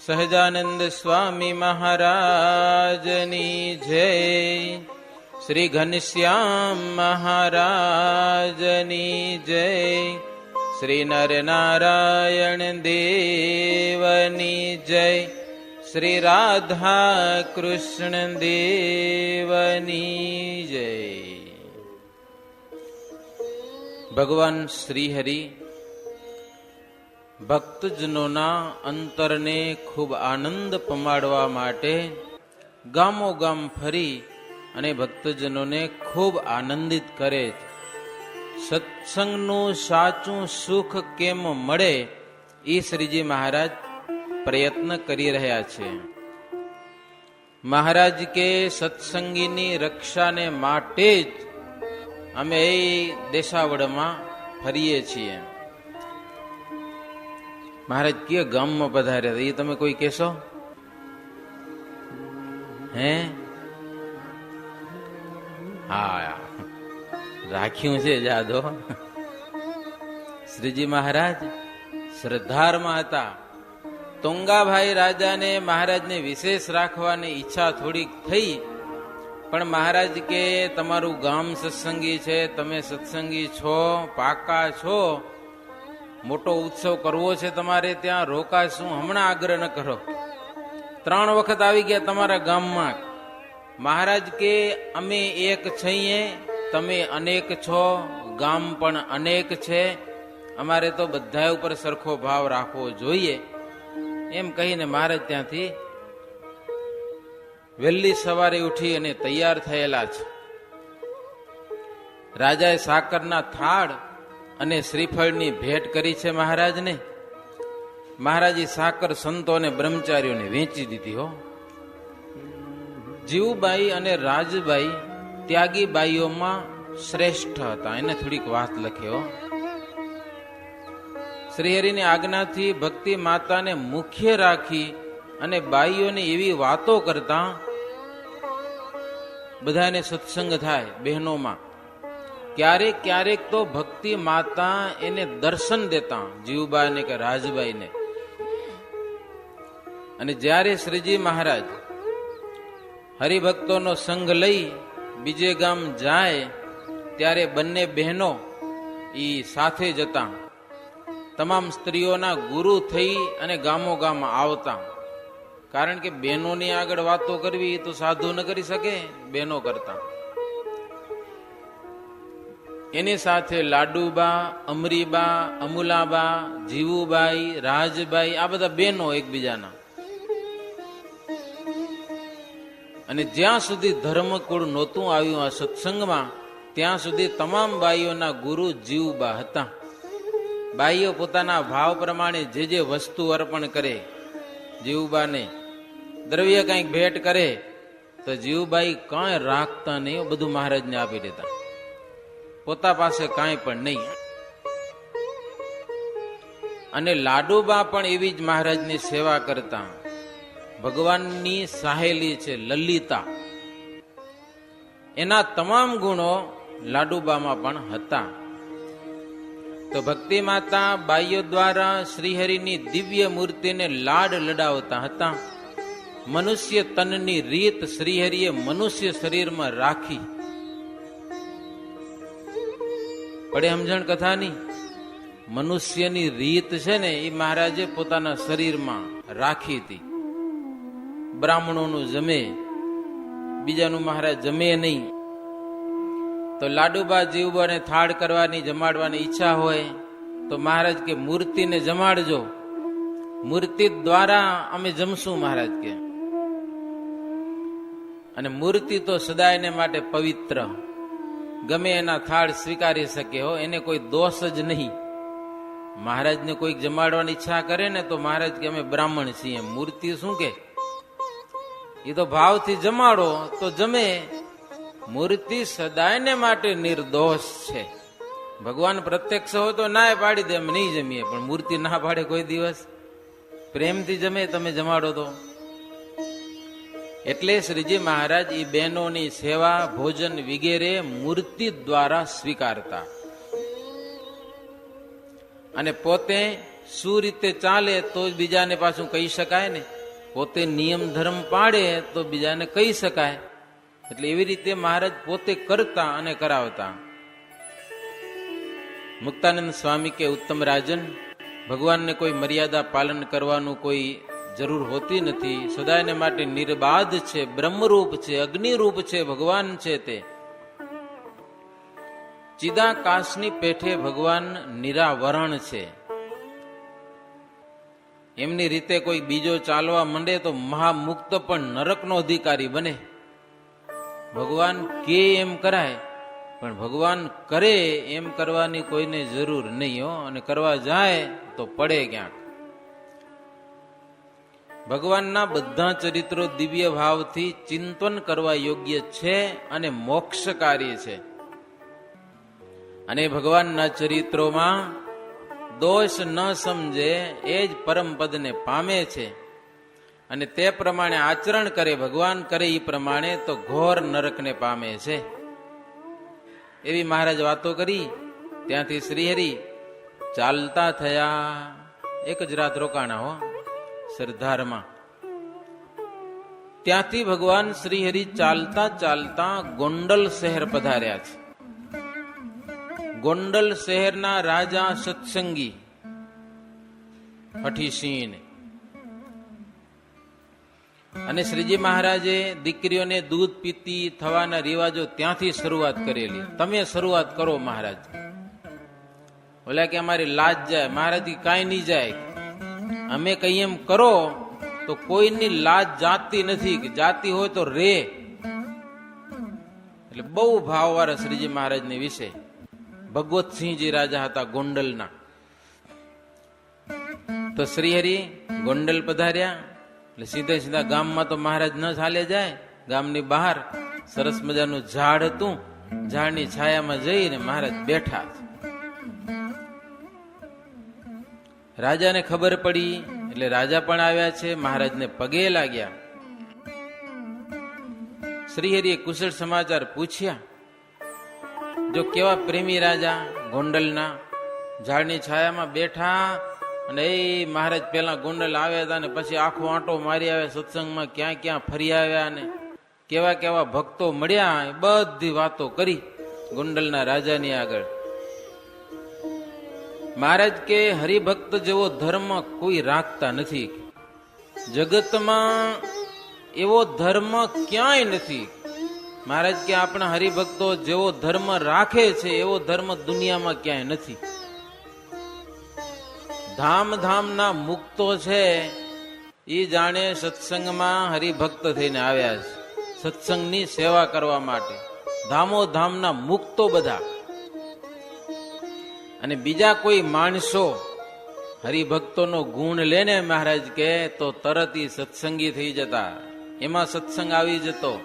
સહજાનંદ સ્વામી મહારાજની જય, શ્રી ઘનશ્યામ મહારાજની જય, શ્રી નરનારાયણ દેવની જય, શ્રી રાધા કૃષ્ણ દેવની જય. ભગવાન શ્રી હરિ ભક્તજનોના અંતરને ખૂબ આનંદ પમાડવા માટે ગામો ગામ ફરી અને ભક્તજનોને ખૂબ આનંદિત કરે છે. સત્સંગનું સાચું સુખ કેમ મળે એ શ્રીજી મહારાજ પ્રયત્ન કરી રહ્યા છે. મહારાજ કે સત્સંગીની રક્ષાને માટે જ અમે એ દેશાવડમાં ફરીએ છીએ. મહારાજ કયા ગામમાં પધાર્યા એ તમે કોઈ કહેશો? હે, હા, રાખ્યું છે જાદો. શ્રીજી મહારાજ શ્રદ્ધારમાં હતા. તુંગાભાઈ રાજાને મહારાજને વિશેષ રાખવાની ઈચ્છા થોડીક થઈ, પણ મહારાજ કે તમારું ગામ સત્સંગી છે, તમે સત્સંગી છો, પાકા છો, મોટો ઉત્સવ કરવો છે તમારે ત્યાં, રોકાશું, હમણાં આગ્રહ ન કરો. 3 વખત આવી ગયા તમારા ગામમાં. મહારાજ કે અમે એક છીએ, તમે અનેક છો, ગામ પણ અનેક છે, અમારે તો બધા ઉપર સરખો ભાવ રાખવો જોઈએ. એમ કહીને મહારાજ ત્યાંથી વહેલી સવારે ઉઠી અને તૈયાર થયેલા છે. રાજાએ સાકરના થાળ અને શ્રીફળની ભેટ કરી છે મહારાજને. મહારાજે સાકર સંતો અને બ્રહ્મચારીઓને વેચી દીધી. હો, જીવુબાઈ અને રાજબાઈ ત્યાગી બાઈઓમાં શ્રેષ્ઠ હતા. એને થોડીક વાત લખ્યો. શ્રીહરિની આજ્ઞાથી ભક્તિ માતાને મુખ્ય રાખી અને બાઈઓને એવી વાતો કરતા બધાને સત્સંગ થાય બહેનોમાં. ક્યારેક ક્યારેક તો ભક્તિ માતા એને દર્શન દેતા, જીવબાઈને કે રાજબાઈને. અને જ્યારે શ્રીજી મહારાજ હરિભક્તોનો સંગ લઈ બીજે ગામ જાય ત્યારે બંને બહેનો ઈ સાથે જતા. તમામ સ્ત્રીઓના ગુરુ થઈ અને ગામો ગામ આવતા. કારણ કે બહેનોની આગળ વાતો કરવી તો સાધુ ન કરી શકે, બહેનો કરતા. એની સાથે લાડુબા, અમરીબા, અમુલાબા, જીવુબાઈ, રાજબાઈ, આ બધા બહેનો એકબીજાના. અને જ્યાં સુધી ધર્મકુળ નહોતું આવ્યું આ સત્સંગમાં, ત્યાં સુધી તમામ બાઈઓના ગુરુ જીવુબા હતા. બાઈઓ પોતાના ભાવ પ્રમાણે જે જે વસ્તુ અર્પણ કરે, જીવુબાને દ્રવ્ય કંઈક ભેટ કરે તો જીવુબાઈ કાંઈ રાખતા નહીં, બધું મહારાજને આપી દેતા. પોતા પાસે કાંઈ પણ નહીં. અને લાડુબા પણ એવી જ મહારાજની સેવા કરતા. ભગવાનની સાહેલી છે લલિતા, એના તમામ ગુણો લાડુબામાં પણ હતા. તો ભક્તિ માતા બાઈઓ દ્વારા શ્રીહરિની દિવ્ય મૂર્તિને લાડ લડાવતા હતા. મનુષ્ય તનની રીત શ્રીહરિએ મનુષ્ય શરીરમાં રાખી. પડે સમજણ કથાની? મનુષ્યની રીત છે ને એ મહારાજે પોતાના શરીરમાં રાખી હતી. બ્રાહ્મણોનું જમે, બીજાનું મહારાજ જમે નહીં. તો લાડુબા જીવબાને થાળ કરવાની, જમાડવાની ઈચ્છા હોય તો મહારાજ કે મૂર્તિને જમાડજો, મૂર્તિ દ્વારા અમે જમશું મહારાજ કે. અને મૂર્તિ તો સદાયને માટે પવિત્ર, ગમે એના થાળ સ્વીકારી શકે. હો, એને કોઈ દોષ જ નહીં. મહારાજને કોઈક જમાડવાની ઈચ્છા કરે ને તો મહારાજ કે અમે બ્રાહ્મણ છીએ, મૂર્તિ શું કે, એ તો ભાવથી જમાડો તો જમે. મૂર્તિ સદાયને માટે નિર્દોષ છે. ભગવાન પ્રત્યક્ષ હોય તો ના પાડી દે અમે નહીં જમીએ, પણ મૂર્તિ ના પાડે કોઈ દિવસ. પ્રેમથી જમે, તમે જમાડો તો. એટલે શ્રીજી મહારાજ એ બહેનોની સેવા, ભોજન વગેરે મૂર્તિ દ્વારા સ્વીકારતા. અને પોતે શું રીતે ચાલે તો જ બીજાને પાછું કહી શકાય ને. પોતે નિયમ ધર્મ પાડે તો બીજાને કહી શકાય. એટલે એવી રીતે મહારાજ પોતે કરતા અને કરાવતા. મુક્તાનંદ સ્વામી કે ઉત્તમ રાજન, ભગવાનને કોઈ મર્યાદા પાલન કરવાનું કોઈ જરૂર હોતી નથી. સદાયને માટે નિર્બાધ છે, બ્રહ્મરૂપ છે, અગ્નિરૂપ છે, ભગવાન છે. તે ચિદાકાશની પેઠે ભગવાન નિરાવરણ છે. એમની રીતે કોઈ બીજો ચાલવા માંડે તો મહામુક્ત પણ નરકનો અધિકારી બને. ભગવાન કે એમ કરાય, પણ ભગવાન કરે એમ કરવાની કોઈને જરૂર નહીં હો. અને કરવા જાય તો પડે ક્યાંક. ભગવાનના બધા ચરિત્રો દિવ્ય ભાવથી ચિંતન કરવા યોગ્ય છે અને મોક્ષકારી છે. અને ભગવાનના ચરિત્રોમાં દોષ ન સમજે એ જ પરમ પદને પામે છે. અને તે પ્રમાણે આચરણ કરે, ભગવાન કરે એ પ્રમાણે, તો ઘોર નરકને પામે છે. એવી મહારાજ વાતો કરી. ત્યાંથી શ્રીહરિ ચાલતા થયા. એક જ રાત રોકાણા હો સરદારમાં. ત્યાંથી ભગવાન શ્રીહરિ ચાલતા ચાલતા ગોંડલ શહેર પધાર્યા છે. ગોંડલ શહેરના રાજા સત્સંગી હઠીસિંહ અને શ્રીજી મહારાજે દીકરીઓને દૂધ પીતી થવાના રિવાજો ત્યાંથી શરૂઆત કરેલી. તમે શરૂઆત કરો મહારાજ. બોલ્યા કે અમારી લાજ જાય. મહારાજ કાંઈ નહીં જાય. અમે કઈ એમ કરો તો કોઈની લાજ જાતી નથી, કે જાતી હોય તો રે. એટલે બહુ ભાવવાળા શ્રીજી મહારાજને વિશે. ભગવતસિંહજી રાજા હતા ગોંડલના. તો શ્રીહરિ ગોંડલ પધાર્યા. એટલે સીધે સીધા ગામમાં તો મહારાજ ન ચાલે જાય. ગામની બહાર સરસ મજાનું ઝાડ હતું. ઝાડની છાયામાં જઈને મહારાજ બેઠા. રાજાને ખબર પડી એટલે રાજા પણ આવ્યા છે. મહારાજને પગે લાગ્યા. શ્રીહરિએ કુશળ સમાચાર પૂછ્યા. જો કેવા પ્રેમી રાજા ગોંડલના ઝાડની છાયામાં બેઠા. અને એ મહારાજ પેલા ગોંડલ આવ્યા હતા ને પછી આખો આંટો મારી આવ્યા. સત્સંગમાં ક્યાં ક્યાં ફરી આવ્યા ને કેવા કેવા ભક્તો મળ્યા. એ બધી વાતો કરી ગોંડલના રાજાની આગળ. મહારાજ કે હરિભક્ત જેવો ધર્મ કોઈ રાખતા નથી. જગતમાં એવો ધર્મ ક્યાંય નથી. મહારાજ કે આપણા હરિભક્તો જેવો ધર્મ રાખે છે એવો ધર્મ દુનિયામાં ક્યાંય નથી. ધામ ધામના મુક્તો છે એ જાણે સત્સંગમાં હરિભક્ત થઈને આવ્યા છે, સત્સંગની સેવા કરવા માટે. ધામો ધામના મુક્તો બધા. અને બીજા કોઈ માણસો હરિભક્તોનો ગુણ લેને મહારાજ કે તો તરત ઈ સત્સંગી થઈ જતા. એમાં સત્સંગ આવી જતો.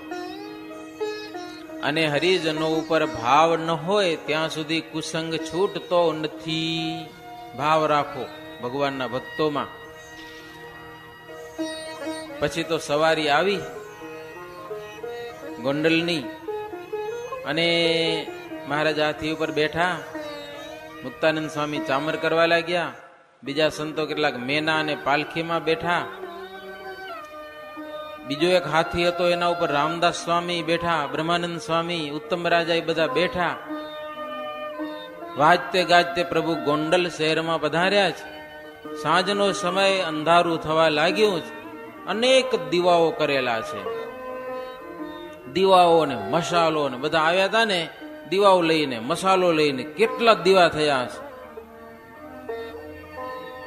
અને હરિજનો ઉપર ભાવ ન હોય ત્યાં સુધી કુસંગ છૂટતો નથી. ભાવ રાખો ભગવાનના ભક્તોમાં. પછી તો સવારી આવી ગોંડલની. અને મહારાજ હાથી ઉપર બેઠા. મુક્તાનંદ સ્વામી ચામર કરવા લાગ્યા. બીજા સંતો કેટલાક મેના અને પાલખીમાં બેઠા. બીજો એક હાથી હતો એના ઉપર રામદાસ સ્વામી બેઠા, બ્રહ્માનંદ સ્વામી, ઉત્તમ રાજા એ બધા બેઠા. વાજતે ગાજતે પ્રભુ ગોંડલ શહેરમાં પધાર્યા છે. સાંજનો સમય અંધારું થવા લાગ્યું છે. અનેક દીવાઓ કરેલા છે. દીવાઓ ને મસાલો ને બધા આવ્યા હતા ને દીવાઓ લઈને, મસાલો લઈને. કેટલા દીવા થયા છે.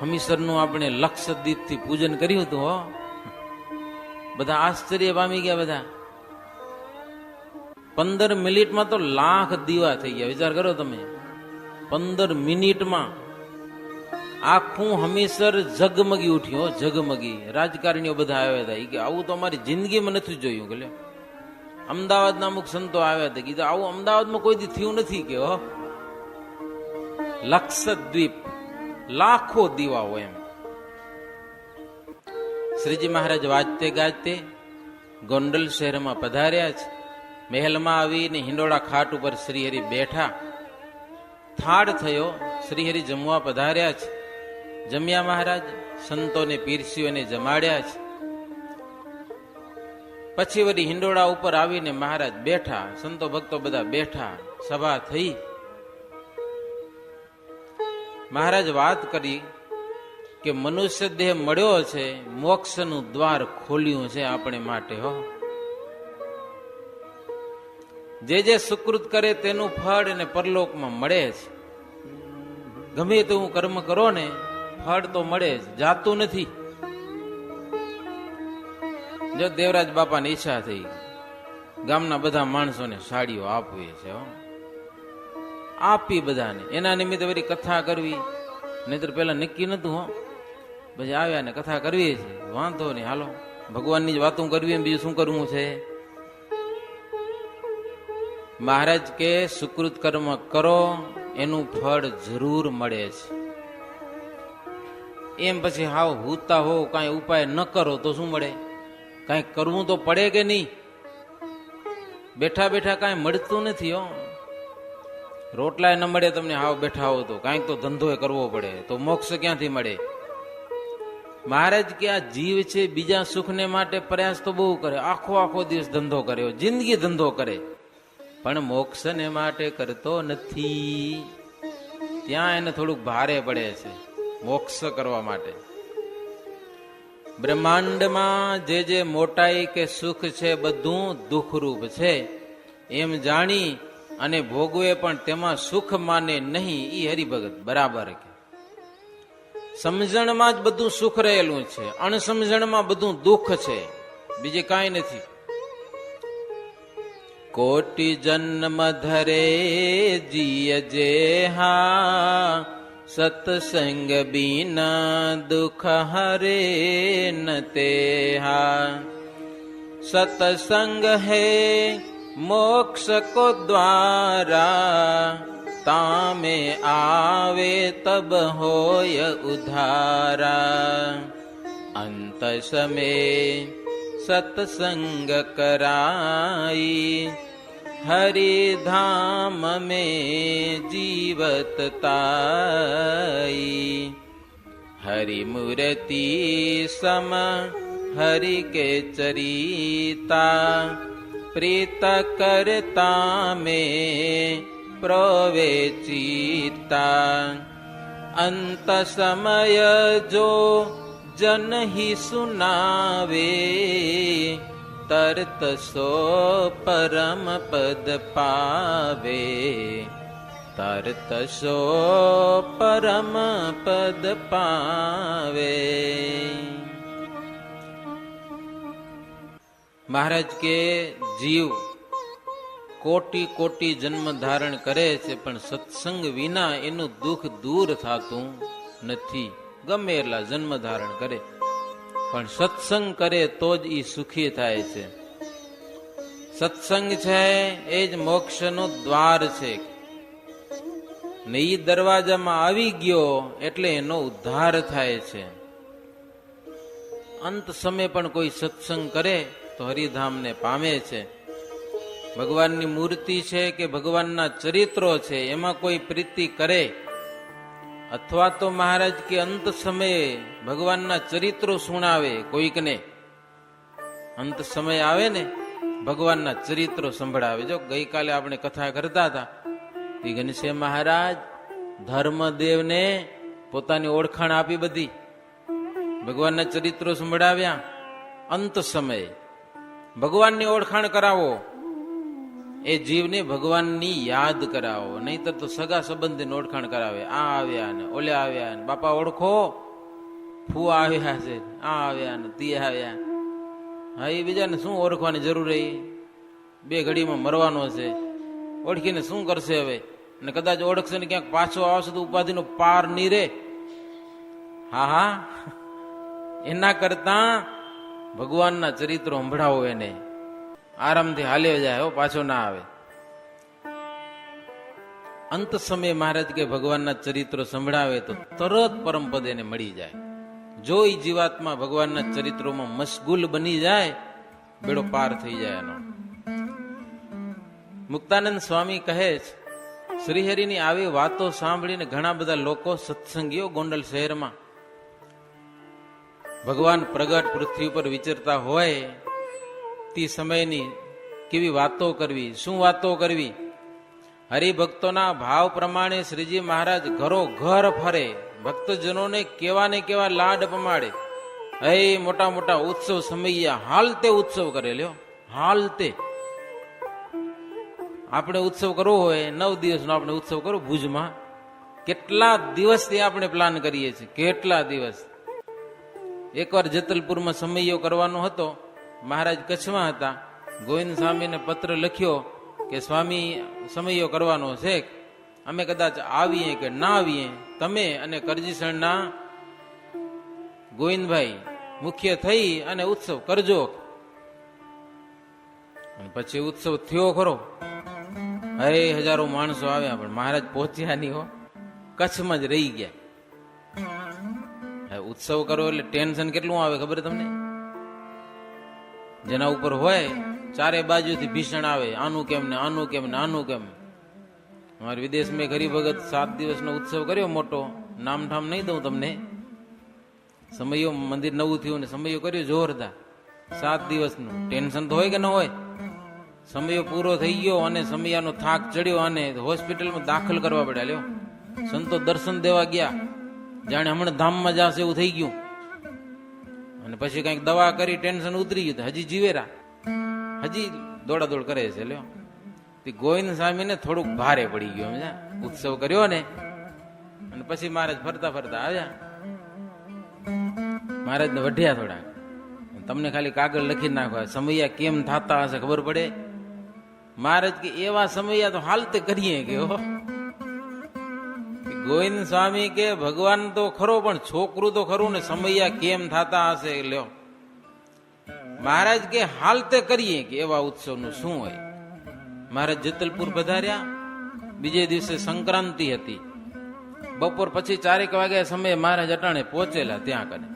હમીસરનું આપણે લક્ષદ્વીપ થી પૂજન કર્યું હતું હો. બધા આશ્ચર્ય પામી ગયા. બધા 15 મિનિટમાં તો લાખ દીવા થઈ ગયા. વિચાર કરો તમે. 15 મિનિટમાં આખું હમીસર ઝગમગી ઉઠ્યું. ઝગમગી. રાજકારણીઓ બધા આવ્યા હતા. કે આવું તો અમારી જિંદગીમાં નથી જોયું. કે અમદાવાદના અમુક સંતો આવ્યા હતા. કીધું આવું અમદાવાદમાં કોઈ દી થયું નથી. કે લક્ષદ્વીપ લાખો દીવાઓ એમ. શ્રીજી મહારાજ વાજતે ગાજતે ગોંડલ શહેરમાં પધાર્યા છે. મહેલમાં આવીને હિંડોળા ખાટ ઉપર શ્રીહરિ બેઠા. થાળ થયો. શ્રીહરિ જમવા પધાર્યા છે. જમ્યા મહારાજ. સંતોને પીરસીઓને જમાડ્યા છે. પછી વળી હિંડોળા ઉપર આવીને મહારાજ બેઠા, સંતો ભક્તો બધા બેઠા, સભા થઈ. મહારાજ વાત કરી કે મનુષ્ય દેહ મળ્યો છે, મોક્ષનું દ્વાર ખોલ્યું છે આપણે માટે. હો, જે જે સુકૃત કરે તેનું ફળ એને પરલોકમાં મળે છે. ગમે તેવું કર્મ કરો ને ફળ તો મળે જ, જાતું નથી. જો દેવરાજ બાપાની ઈચ્છા થઈ, ગામના બધા માણસોને સાડીઓ આપવી છે. આપી બધાને, એના નિમિત્તે વળી કથા કરવી, નહીતર પેલા નક્કી નતું. હો, પછી આવ્યા ને કથા કરવી છે, વાંધો નહીં, હાલો ભગવાનની જ વાતો કરવી, બીજું શું કરવું છે. મહારાજ કે સુકૃત કર્મ કરો, એનું ફળ જરૂર મળે છે. એમ પછી હાવ હુતા હો, કાંઈ ઉપાય ન કરો તો શું મળે? કાંઈ કરવું તો પડે કે નહીં? બેઠા બેઠા કાંઈ મળતું નથી. હો, રોટલાય ન મળે તમને, હાવ બેઠા હો તો કાંઈક તો ધંધો કરવો પડે, તો મોક્ષ ક્યાંથી મળે? મહારાજ કે આ જીવ છે બીજા સુખને માટે પ્રયાસ તો બહુ કરે, આખો દિવસ ધંધો કર્યો, જિંદગી ધંધો કરે, પણ મોક્ષને માટે કરતો નથી. ત્યાં એને થોડુંક ભારે પડે છે મોક્ષ કરવા માટે. બ્રહ્માંડમાં જે જે મોટાઈ કે સુખ છે બધું દુઃખરૂપ છે એમ જાણી અને ભોગવે, પણ તેમાં સુખ માને નહીં. ઈ હરિભગત બરાબર કે સમજણમાં જ બધું સુખ રહેલું છે, અણસમજણમાં બધું દુઃખ છે, બીજે કાંઈ નથી. કોટી જન્મ ધરે જીય જેહા, સત્સંગ બીના દુઃખ હરે ન તેહા. સત્સંગ હે મોક્ષ કો દ્વારા, તામે આવે તબ હોય ઉધારા. અંત સમે સત્સંગ કરાઈ, હરિધામ में जीवत ताई. हरिमूर्ति सम हरि के चरिता, प्रीत करता में प्रवेचिता. अंत समय जो जन ही सुनावे, તરત સો પરમ પદ પાવે. તરત સો પરમ પદ પાવે. મહારાજ કે જીવ કોટી કોટી જન્મ ધારણ કરે છે, પણ સત્સંગ વિના એનું દુઃખ દૂર થતું નથી. ગમે એટલા જન્મ ધારણ કરે, પણ સત્સંગ કરે તો જ ઈ સુખી થાય છે. સત્સંગ છે એ જ મોક્ષનું દ્વાર છે, ને ઈ દરવાજામાં આવી ગયો એટલે એનો ઉદ્ધાર થાય છે. અંત સમય પણ કોઈ સત્સંગ કરે તો હરિધામને પામે છે. ભગવાનની મૂર્તિ છે કે ભગવાનના ચરિત્રો છે એમાં કોઈ પ્રીતિ કરે, અથવા તો મહારાજ કે અંત સમયે ભગવાનના ચરિત્રો સુણાવે કોઈકને. અંત સમય આવે ને ભગવાનના ચરિત્રો સંભળાવે. જો ગઈકાલે આપણે કથા કરતા હતા, ઘનશ્યામ મહારાજ ધર્મદેવને પોતાની ઓળખાણ આપી, બધી ભગવાનના ચરિત્રો સંભળાવ્યા. અંત સમયે ભગવાનની ઓળખાણ કરાવો, એ જીવને ભગવાનની યાદ કરાવો. નહીતર તો સગા સંબંધીની ઓળખાણ કરાવે. આ આવ્યા ને ઓલે આવ્યા ને, બાપા ઓળખો, ફુવા આવ્યા છે, આ આવ્યા ને તે આવ્યા. હા, એ બીજાને શું ઓળખવાની જરૂર રહી? બે ઘડીમાં મરવાનો છે, ઓળખીને શું કરશે હવે? ને કદાચ ઓળખશે ને ક્યાંક પાછો આવશે તો ઉપાધિનો પાર નહીં રે. હા, એના કરતા ભગવાનના ચરિત્રો સંભળાવો, એને આરામથી હાલ્યો જાય, પાછો ના આવે. અંત સમયે મહારાજ કે ભગવાનના ચરિત્રો સંભળાવે તો તરત પરમપદ એને મળી જાય. જો એ જીવાત્મા ભગવાનના ચરિત્રોમાં મશગુલ બની જાય, બેડો પાર થઈ જાય એનો. મુક્તાનંદ સ્વામી કહે છે, શ્રીહરિની આવી વાતો સાંભળીને ઘણા બધા લોકો સત્સંગીઓ ગોંડલ શહેરમાં ભગવાન પ્રગટ પૃથ્વી પર વિચરતા હોય મુક્તિ સમયની કેવી વાતો કરવી, શું વાતો કરવી. હરિભક્તોના ભાવ પ્રમાણે શ્રીજી મહારાજ ઘરો ઘર ફરે, ભક્તજનોને કેવા ને કેવા લાડ પમાડે. હે મોટા મોટા ઉત્સવ સમયે હાલતે ઉત્સવ કરે લ્યો, હાલતે. આપણે ઉત્સવ કરવો હોય 9 દિવસનો આપણે ઉત્સવ કરવો ભુજમાં, કેટલા દિવસથી આપણે પ્લાન કરીએ છીએ, કેટલા દિવસ. એકવાર જેતલપુરમાં સમયો કરવાનો હતો, મહારાજ કચ્છમાં હતા. ગોવિંદ સ્વામીને પત્ર લખ્યો કે સ્વામી સમયો કરવાનો છે, અમે કદાચ આવીએ કે ના આવીએ, તમે અને કરજીસણના ગોવિંદભાઈ મુખ્ય થઈ અને ઉત્સવ કરજો. પછી ઉત્સવ થયો ખરો, અરે હજારો માણસો આવ્યા, પણ મહારાજ પહોંચ્યા નહીં હો, કચ્છમાં જ રહી ગયા. ઉત્સવ કરો એટલે ટેન્શન કેટલું આવે ખબર તમને? જેના ઉપર હોય ચારે બાજુથી ભીષણ આવે, આનું કેમ ને આનું કેમ ને આનું કેમ. અમારે વિદેશમાં હરિભગત 7 દિવસનો ઉત્સવ કર્યો મોટો, નામઠામ નહીં દઉં તમને. સમયો મંદિર નવું થયું ને સમયો કર્યો જોરદાર, 7 દિવસનું. ટેન્શન તો હોય કે ન હોય? સમયો પૂરો થઈ ગયો અને સમયાનો થાક ચડ્યો અને હોસ્પિટલમાં દાખલ કરવા પડ્યા. લ્યો, સંતો દર્શન દેવા ગયા, જાણે હમણાં ધામમાં જશે એવું થઈ ગયું. અને પછી કઈક દવા કરી ટેન્શન ઉતરી ગયું, હજી જીવેરા, હજી દોડાદોડ કરે છે. લ્યો, ગોવિંદ સ્વામીને થોડુંક ભારે પડી ગયું, ઉત્સવ કર્યો ને. અને પછી મહારાજ ફરતા ફરતા આવ્યા, મહારાજને વઢ્યા થોડાક. તમને ખાલી કાગળ લખી નાખવા, સમયા કેમ થતા હશે ખબર પડે. મહારાજ કે એવા સમયા તો હાલતે કરીએ કે હો. ગોવિંદ સ્વામી કે ભગવાન તો ખરો, પણ છોકરું તો ખરું ને, સમયા કેમ થતા હશે. લ્યો, મહારાજ કે હાલતે કરીએ કે એવા ઉત્સવનું શું હોય. મહારાજ જેતલપુર પધાર્યા, બીજે દિવસે સંક્રાંતિ હતી. બપોર પછી 4 વાગ્યા સમયે મહારાજ અટાણે પહોંચેલા ત્યાં કને.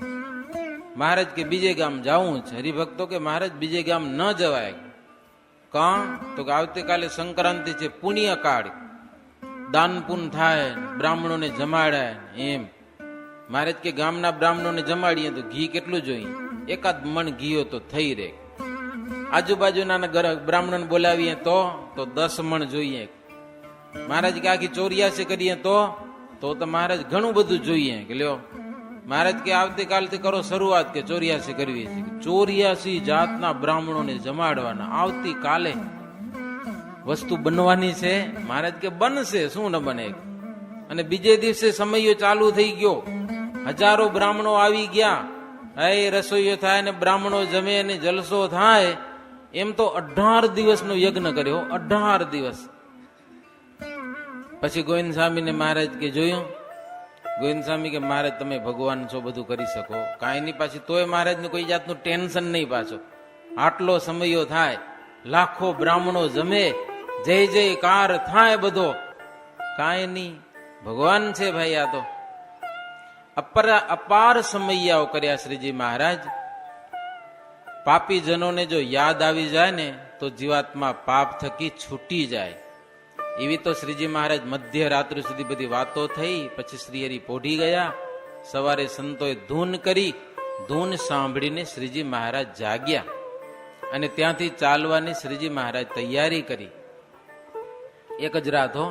મહારાજ કે બીજે ગામ જાવું છે. હરિભક્તો કે મહારાજ બીજે ગામ ન જવાય. કાં તો કે આવતીકાલે સંક્રાંતિ છે, પુણ્ય કાળ, દાન પુન થાય, બ્રાહ્મણોને જમાડાય. એમ મહારાજ કે ગામના બ્રાહ્મણોને જમાડીએ તો ઘી કેટલું જોઈએ? 1 મણ ઘીઓ તો થઈ રહે. આજુબાજુના બ્રાહ્મણોને બોલાવીએ તો 10 મણ જોઈએ. મહારાજ કે આખી 84 કરીએ તો મહારાજ ઘણું બધું જોઈએ. કે લ્યો, મહારાજ કે આવતીકાલથી કરો શરૂઆત, કે 84 કરવી છે. 84 જાતના બ્રાહ્મણોને જમાડવાના. આવતીકાલે વસ્તુ બનવાની છે. મહારાજ કે બનશે, શું ન બને. અને બીજે દિવસે સમયો ચાલુ થઈ ગયો, હજારો બ્રાહ્મણો આવી ગયા. એ રસોઈઓ થાય ને બ્રાહ્મણો જમે ને જલસો થાય. એમ તો 18 દિવસનો યજ્ઞ કર્યો, 18 દિવસ. પછી ગોવિંદ સ્વામીને મહારાજ કે જોયું. ગોવિંદ સ્વામી કે મહારાજ તમે ભગવાન છો, બધું કરી શકો, કાંઈ નહીં. પાછી તોય મહારાજને કોઈ જાતનું ટેન્શન નહીં. પાછો આટલો સમયો થાય, લાખો બ્રાહ્મણો જમે, જય જયકાર થાય, બધો કાંઈ નહીં. ભગવાન છે ભાઈ. આ તો અપાર સમયાઓ કર્યા શ્રીજી મહારાજ. પાપી જનોને જો યાદ આવી જાય ને તો જીવાત્મા પાપ થકી છૂટી જાય. એવી તો શ્રીજી મહારાજ મધ્યરાત્રિ સુધી બધી વાતો થઈ. પછી શ્રીહરિ પોઢી ગયા. સવારે સંતોએ ધૂન કરી. ધૂન સાંભળીને શ્રીજી મહારાજ જાગ્યા અને ત્યાંથી ચાલવાની શ્રીજી મહારાજ તૈયારી કરી. એક જ રાત હો.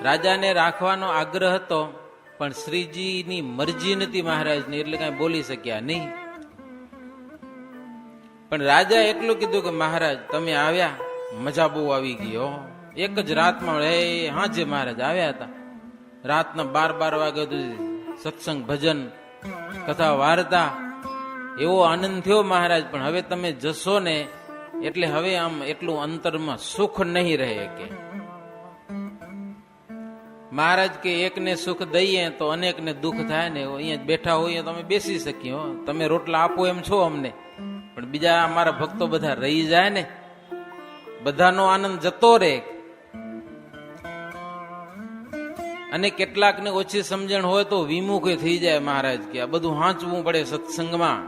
રાજાને રાખવાનો આગ્રહ હતો, પણ શ્રીજીની મરજી નથી મહારાજની, એટલે કઈ બોલી શક્યા નહીં. પણ રાજા એટલું કીધું કે મહારાજ તમે આવ્યા, મજા બહુ આવી ગઈ હો. એક જ રાતમાં હાજે મહારાજ આવ્યા હતા. રાતના 12 વાગ્યા સુધી સત્સંગ, ભજન, કથા, વાર્તા, એવો આનંદ થયો મહારાજ. પણ હવે તમે જશો ને એટલે હવે આમ એટલું અંતરમાં સુખ નહીં રહે. કે મહારાજ કે એકને સુખ દઈએ તો અનેકને દુઃખ થાય ને. અહીંયા બેઠા હોઈએ તો અમે બેસી શકીએ, તમે રોટલા આપો એમ છો અમને, પણ બીજા અમારા ભક્તો બધા રહી જાય ને, બધાનો આનંદ જતો રહે. અને કેટલાક ને ઓછી સમજણ હોય તો વિમુખ થઈ જાય. મહારાજ કે આ બધું હાંચવું પડે સત્સંગમાં,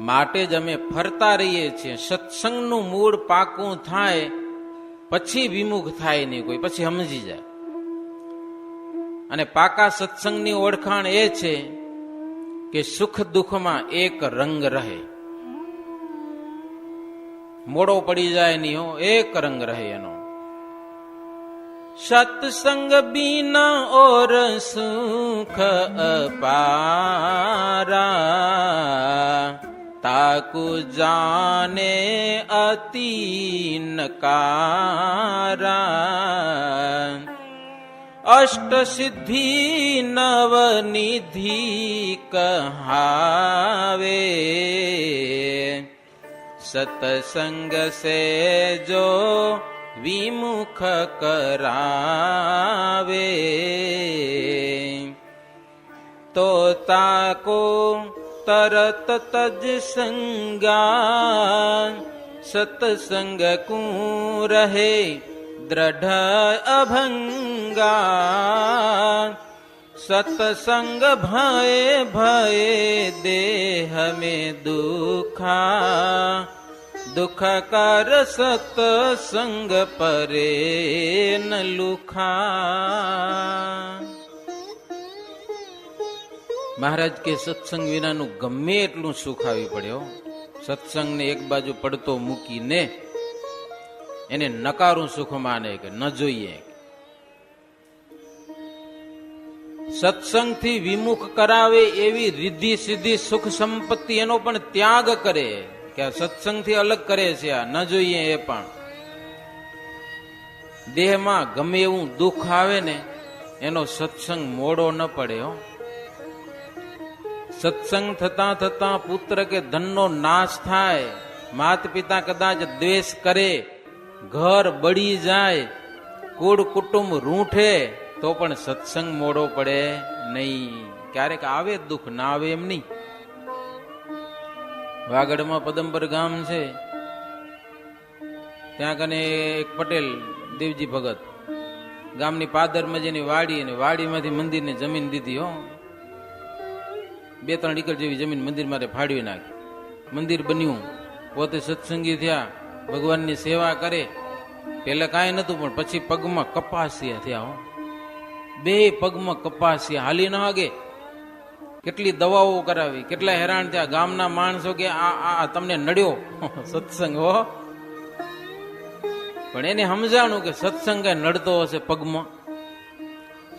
માટે જ અમે ફરતા રહીએ છીએ. સત્સંગનું મૂળ પાકું થાય પછી વિમુખ થાય નહીં કોઈ, પછી સમજી જાય. અને પાકા સત્સંગની ઓળખાણ એ છે કે સુખ દુઃખમાં એક રંગ રહે, મોડો પડી જાય નહીં હો, એક રંગ રહે એનો. સત્સંગ બીના ઓર સુખ અપારા, તાકુ જાને અતિ નકારા. અષ્ટ સિદ્ધિ નવનિધિ કહાવે, સત્સંગ સે જો વિમુખ કરાવે. તો તાકો તરત તજ સંગા, સત્સંગ કું રહે દ્રઢ અભંગા. સત્સંગ ભય ભય દેહ में દુખા, દુઃખ કર સત્સંગ પરે ન લુખા. મહારાજ કે સત્સંગ વિનાનું ગમે એટલું સુખ આવી પડ્યો, સત્સંગને એક બાજુ પડતો મૂકીને એને નકારું સુખ માને કે ન જોઈએ. સત્સંગથી વિમુખ કરાવે એવી રિદ્ધિ સિદ્ધિ સુખ સંપત્તિ એનો પણ ત્યાગ કરે કે આ સત્સંગથી અલગ કરે છે, આ ન જોઈએ. એ પણ દેહમાં ગમે એવું દુઃખ આવે ને એનો સત્સંગ મોડો ન પડે હો. સત્સંગ થતા થતા પુત્ર કે ધનનો નાશ થાય, માત પિતા કદાચ દ્વેષ કરે, ઘર બળી જાય, કુળ કુટુંબ રૂંઠે, તો પણ સત્સંગ મોડો પડે નહીં. ક્યારેક આવે દુઃખ, ના આવે એમ નહીં. વાગડમાં પદમપર ગામ છે, ત્યાં કને એક પટેલ દેવજી ભગત ગામની પાદરમાં જેની વાડી, અને વાડીમાંથી મંદિરને જમીન દીધી હો. 2-3 એકર જેવી જમીન મંદિર માટે ફાળવી નાખી. મંદિર બન્યું, પોતે સત્સંગી થયા, ભગવાનની સેવા કરે. પેલા કાંઈ નતું, પણ પછી પગમાં કપાસિયા થયા હો. 2 પગમાં કપાસિયા, હાલી ન હાગે. કેટલી દવાઓ કરાવી, કેટલા હેરાન થયા. ગામના માણસો કે આ તમને નડ્યો સત્સંગ હો. પણ એને સમજાણું કે સત્સંગ કઈ નડતો હશે પગમાં,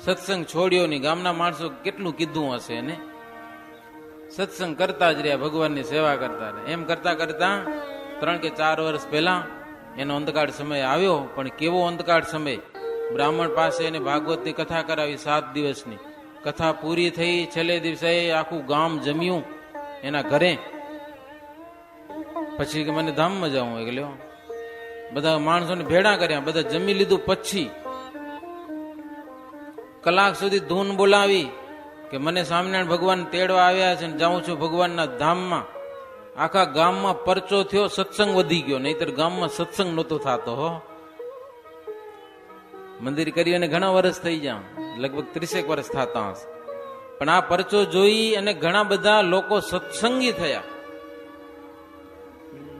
સત્સંગ છોડ્યો નહીં. ગામના માણસો કેટલું કીધું હશે એને. સત્સંગ કરતા જ રહ્યા, ભગવાનની સેવા કરતા રહ્યા. એમ કરતા કરતા 3 કે 4 વર્ષ પહેલા એનો અંધકાળ સમય આવ્યો. પણ કેવો અંધકાળ સમય! બ્રાહ્મણ પાસે એને ભાગવતની કથા કરાવી 7 દિવસની. કથા પૂરી થઈ, છેલ્લે દિવસે આખું ગામ જમ્યું એના ઘરે. પછી કે મને ધામમાં જાઉં. એટલે બધા માણસોને ભેળા કર્યા, બધા જમી લીધું. પછી કલાક સુધી ધૂન બોલાવી કે મને સ્વામિનારાયણ ભગવાન તેડવા આવ્યા છે ને જાઉં છું ભગવાનના ધામમાં. આખા ગામમાં પરચો થયો, સત્સંગ વધી ગયો. નહીતર ગામમાં સત્સંગ નહોતો થતો હો. મંદિર કર્યું અને ઘણા વર્ષ થઈ ગયા, લગભગ 30 વર્ષ થતા હશે. પણ આ પરચો જોઈ અને ઘણા બધા લોકો સત્સંગી થયા.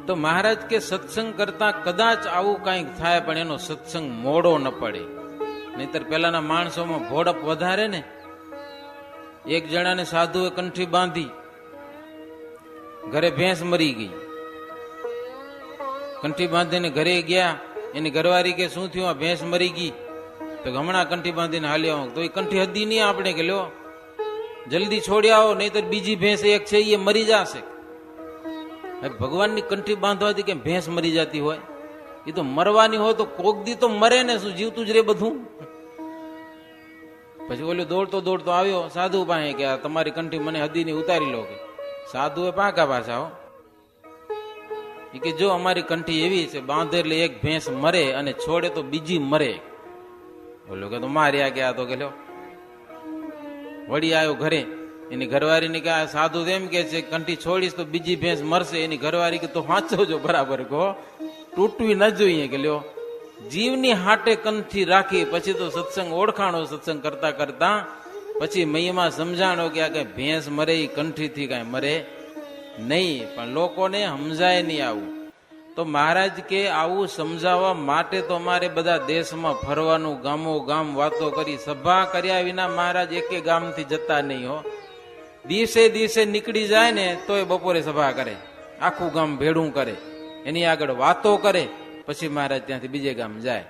તો મહારાજ કે સત્સંગ કરતા કદાચ આવું કંઈક થાય, પણ એનો સત્સંગ મોડો ન પડે. નહીતર પેલાના માણસોમાં ભોળપ વધારે ને. એક જણાને સાધુએ કંઠી બાંધી, ઘરે ભેંસ મરી ગઈ. કંઠી બાંધીને ઘરે ગયા, એની ઘરવાળી કે શું થયું, આ ભેંસ મરી ગઈ. તો હમણાં કંઠી બાંધીને હાલી આવો. તો એ કંઠી હદી નહીં આપણે કે લ્યો જલ્દી છોડી આવો, નહીતર બીજી ભેંસ એક છે એ મરી જશે. ભગવાનની કંઠી બાંધવાથી કેમ ભેંસ મરી જતી હોય? એ તો મરવાની હોય તો કોક દી તો મરે ને, શું જીવતું જ રે બધું. પછી ઓલું દોડતો દોડતો આવ્યો સાધુ પાસે કે તમારી કંઠી મને હદીની ઉતારી લો. કે સાધુએ પાકા પાછા હો. એ કે જો અમારી કંઠી એવી છે, બાંધે એટલે એક ભેંસ મરે અને છોડે તો બીજી મરે. બોલો કે તો માર્યા ગયા. તો કે લ્યો વળી આવ્યો ઘરે. એની ઘરવાળીને કે સાધુ એમ કે છે કંઠી છોડીશ તો બીજી ભેંસ મરશે. એની ઘરવાળી કે તો વાંચવજો બરાબર, કહો તૂટવી ન જોઈએ. કે લ્યો જીવની હાટે કંઠી રાખી. પછી તો સત્સંગ ઓળખાણો. સત્સંગ કરતા કરતા પછી મહિમા સમજાણો કે આ કઈ ભેંસ મરે એ કંઠીથી કઈ મરે નહીં. પણ લોકોને સમજાય નહીં આવું. તો મહારાજ કે આવું સમજાવવા માટે તો અમારે બધા દેશમાં ફરવાનું, ગામો ગામ વાતો કરી, સભા કર્યા વિના મહારાજ એકે ગામથી જતા નહીં હો. દિવસે દિવસે નીકળી જાય ને તોય બપોરે સભા કરે, આખું ગામ ભેડું કરે, એની આગળ વાતો કરે, પછી મહારાજ ત્યાંથી બીજે ગામ જાય.